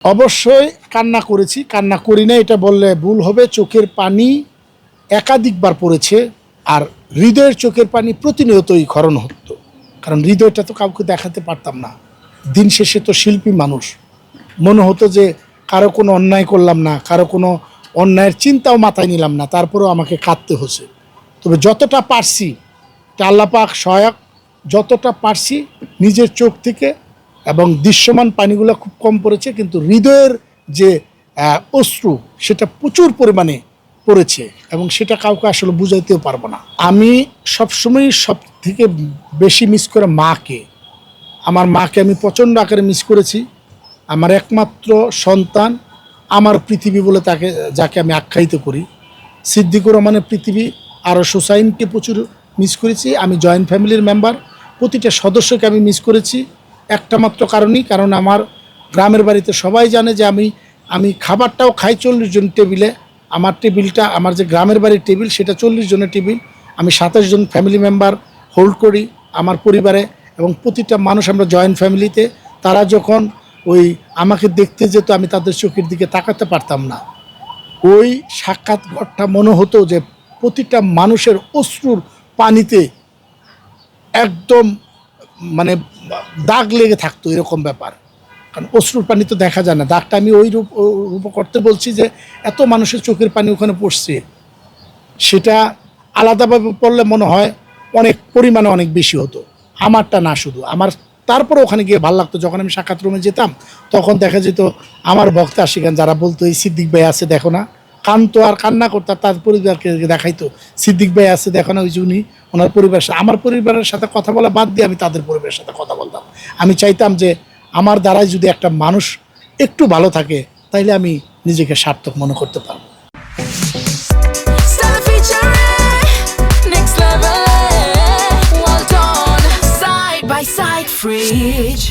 অবশ্যই কান্না করেছি, কান্না করি না এটা বললে ভুল হবে। চোখের পানি একাধিকবার পড়েছে, আর হৃদয়ের চোখের পানি প্রতিনিয়তই ক্ষরণ হতো, কারণ হৃদয়টা তো কাউকে দেখাতে পারতাম না। দিন শেষে তো শিল্পী মানুষ, মনে হতো যে কারো কোনো অন্যায় করলাম না, কারো কোনো অন্যায়ের চিন্তাও মাথায় নিলাম না, তারপরেও আমাকে কাঁদতে হচ্ছে। তবে যতটা পারছি, আল্লাহ পাক সহায়ক, যতটা পারছি নিজের চোখ থেকে, এবং দৃশ্যমান পানিগুলো খুব কম পড়েছে, কিন্তু হৃদয়ের যে অশ্রু সেটা প্রচুর পরিমাণে পড়েছে, এবং সেটা কাউকে আসলে বুঝাইতেও পারবো না। আমি সবসময়ই সব থেকে বেশি মিস করে মাকে। আমার মাকে আমি প্রচণ্ড আকারে মিস করেছি। আমার একমাত্র সন্তান, আমার পৃথিবী বলে তাকে, যাকে আমি আখ্যায়িত করি। সিদ্দিকুর রহমানের পৃথিবী, আরও হুসাইনকে প্রচুর মিস করেছি। আমি জয়েন্ট ফ্যামিলির মেম্বার, প্রতিটা সদস্যকে আমি মিস করেছি একটা মাত্র কারণেই, কারণ আমার গ্রামের বাড়িতে সবাই জানে যে আমি খাবারটাও খাই 40 জন টেবিলে। আমার টেবিলটা, আমার যে গ্রামের বাড়ির টেবিল, সেটা 40 জনের টেবিল। আমি 27 জন ফ্যামিলি মেম্বার হোল্ড করি আমার পরিবারে, এবং প্রতিটা মানুষ আমরা জয়েন্ট ফ্যামিলিতে। তারা যখন ওই আমাকে দেখতে যেত, আমি তাদের চোখের দিকে তাকাতে পারতাম না। ওই সাক্ষাৎকারটা মনে হতো যে প্রতিটা মানুষের অশ্রুর পানিতে একদম মানে দাগ লেগে থাকতো, এরকম ব্যাপার। কারণ অশ্রুর পানি তো দেখা যায় না, দাগটা আমি ওই রূপ করতে বলছি যে এত মানুষের চোখের পানি ওখানে পড়ছে, সেটা আলাদাভাবে পড়লে মনে হয় অনেক পরিমাণে অনেক বেশি হতো। আমারটা না শুধু আমার, তারপরে ওখানে গিয়ে ভালো লাগতো। যখন আমি সাক্ষাৎ রুমে যেতাম, তখন দেখা যেত আমার ভক্ত আশিকান যারা বলতো এই সিদ্দিক ভাই আছে দেখো না, কানতো আর কান্না করতো, তার পরিবারকে দেখাইতো সিদ্দিক ভাই আছে দেখো না, ওই যে উনি ওনার পরিবার। আমার পরিবারের সাথে কথা বলা বাদ দিয়ে আমি তাদের পরিবারের সাথে কথা বলতাম। আমি চাইতাম যে আমার দ্বারাই যদি একটা মানুষ একটু ভালো থাকে, তাইলে আমি নিজেকে সার্থক মনে করতে পারবো। Next level, well done, side by side, Fridge.